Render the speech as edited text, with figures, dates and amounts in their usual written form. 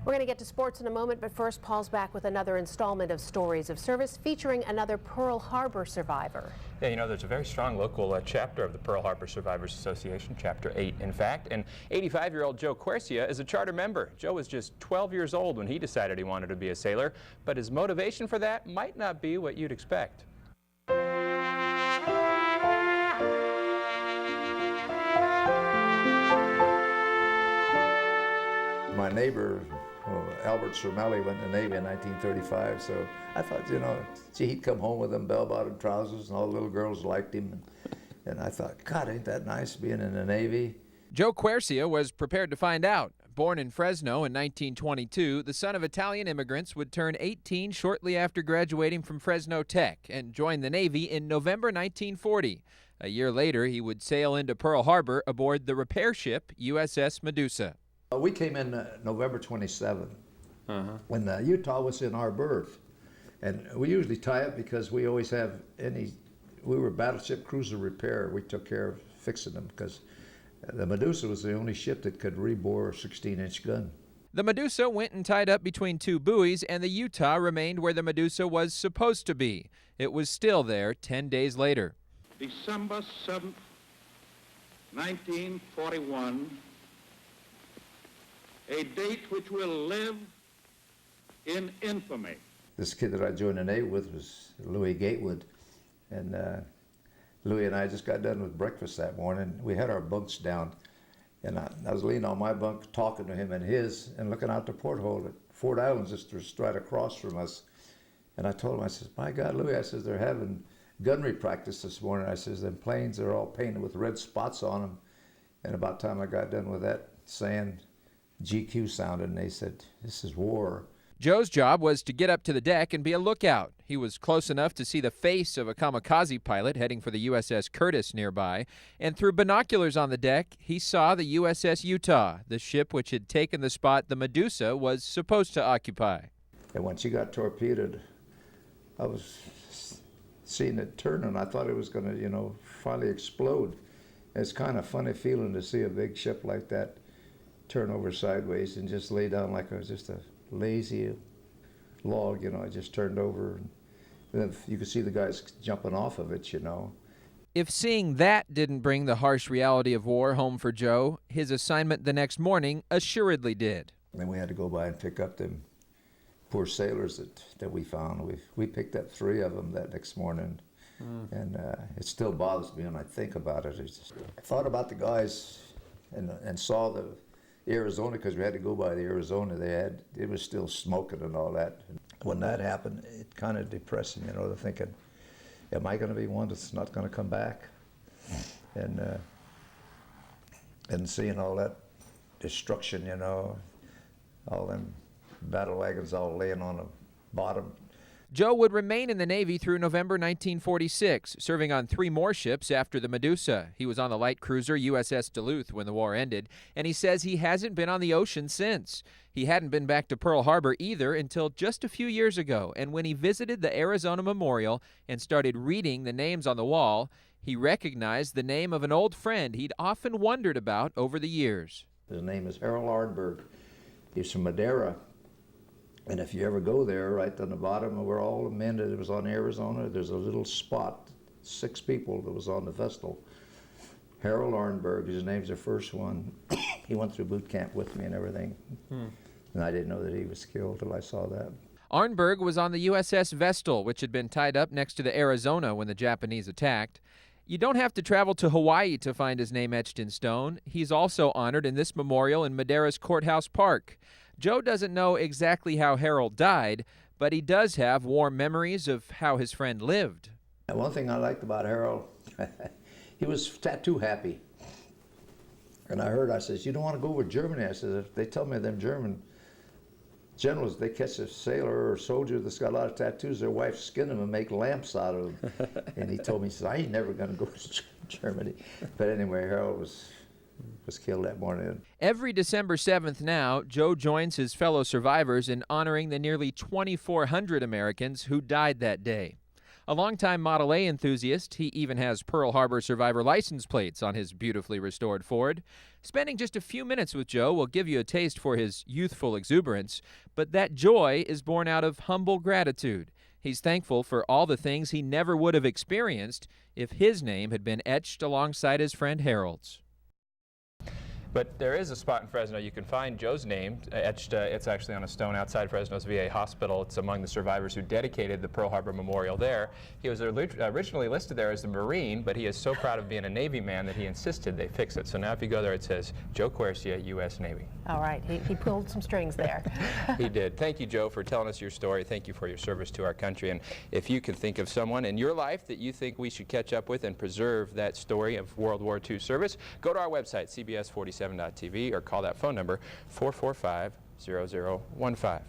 We're going to get to sports in a moment, but first, Paul's back with another installment of Stories of Service featuring another Pearl Harbor survivor. Yeah, you know, there's a very strong local chapter of the Pearl Harbor Survivors Association, Chapter 8, in fact, and 85-year-old Joe Quercia is a charter member. Joe was just 12 years old when he decided he wanted to be a sailor, but his motivation for that might not be what you'd expect. My neighbor, Albert Surmelli, went in the Navy in 1935, so I thought, you know, gee, he'd come home with them bell-bottom trousers and all the little girls liked him. And I thought, God, ain't that nice being in the Navy? Joe Quercia was prepared to find out. Born in Fresno in 1922, the son of Italian immigrants would turn 18 shortly after graduating from Fresno Tech and join the Navy in November 1940. A year later, he would sail into Pearl Harbor aboard the repair ship USS Medusa. We came in November 27th, when Utah was in our berth. And we usually tie up because we always have we were battleship cruiser repair. We took care of fixing them because the Medusa was the only ship that could rebore a 16-inch gun. The Medusa went and tied up between two buoys, and the Utah remained where the Medusa was supposed to be. It was still there 10 days later. December 7th, 1941, a date which will live in infamy. This kid that I joined the Navy with was Louis Gatewood, and Louis and I just got done with breakfast that morning. We had our bunks down, and I was leaning on my bunk talking to him and his, and looking out the porthole at Fort Island's just right across from us. And I told him, I said, my God, Louis, I said, they're having gunnery practice this morning. I said, them planes are all painted with red spots on them. And about the time I got done with that saying, GQ sounded, and they said, this is war. Joe's job was to get up to the deck and be a lookout. He was close enough to see the face of a kamikaze pilot heading for the USS Curtis nearby, and through binoculars on the deck, he saw the USS Utah, the ship which had taken the spot the Medusa was supposed to occupy. And when she got torpedoed, I was seeing it turn, and I thought it was going to, you know, finally explode. It's kind of funny feeling to see a big ship like that turn over sideways and just lay down like it was just a lazy log, you know. It just turned over, and then you could see the guys jumping off of it, you know. If seeing that didn't bring the harsh reality of war home for Joe, his assignment the next morning assuredly did. Then we had to go by and pick up them poor sailors that we found. We picked up 3 of them that next morning, and it still bothers me when I think about it. I thought about the guys and saw the Arizona, because we had to go by the Arizona. It was still smoking and all that. And when that happened, it kind of depressed me, you know, thinking, am I going to be one that's not going to come back? And seeing all that destruction, you know, all them battle wagons all laying on the bottom. Joe would remain in the Navy through November 1946, serving on 3 more ships after the Medusa. He was on the light cruiser USS Duluth when the war ended, and he says he hasn't been on the ocean since. He hadn't been back to Pearl Harbor either until just a few years ago, and when he visited the Arizona Memorial and started reading the names on the wall, he recognized the name of an old friend he'd often wondered about over the years. His name is Harold Arnberg. He's from Madera. And if you ever go there, right on the bottom of where all the men that was on Arizona, there's a little spot, 6 people that was on the vessel. Harold Arnberg, his name's the first one. He went through boot camp with me and everything. And I didn't know that he was killed till I saw that. Arnberg was on the USS Vestal, which had been tied up next to the Arizona when the Japanese attacked. You don't have to travel to Hawaii to find his name etched in stone. He's also honored in this memorial in Madera's Courthouse Park. Joe doesn't know exactly how Harold died, but he does have warm memories of how his friend lived. And one thing I liked about Harold, he was tattoo happy. And I says, you don't want to go over to Germany? I said, if they tell me them German generals, they catch a sailor or soldier that's got a lot of tattoos, their wife skin them and make lamps out of them. And he told me, he said, I ain't never going to go to Germany. But anyway, Harold was killed that morning. Every December 7th now, Joe joins his fellow survivors in honoring the nearly 2,400 Americans who died that day. A longtime Model A enthusiast, he even has Pearl Harbor Survivor license plates on his beautifully restored Ford. Spending just a few minutes with Joe will give you a taste for his youthful exuberance, but that joy is born out of humble gratitude. He's thankful for all the things he never would have experienced if his name had been etched alongside his friend Harold's. But there is a spot in Fresno you can find Joe's name etched. It's actually on a stone outside Fresno's VA hospital. It's among the survivors who dedicated the Pearl Harbor Memorial there. He was originally listed there as a Marine, but he is so proud of being a Navy man that he insisted they fix it. So now if you go there, it says Joe Quercia, U.S. Navy. All right, he pulled some strings there. He did. Thank you, Joe, for telling us your story. Thank you for your service to our country. And if you can think of someone in your life that you think we should catch up with and preserve that story of World War II service, go to our website, cbs47.tv, or call that phone number, 445-0015.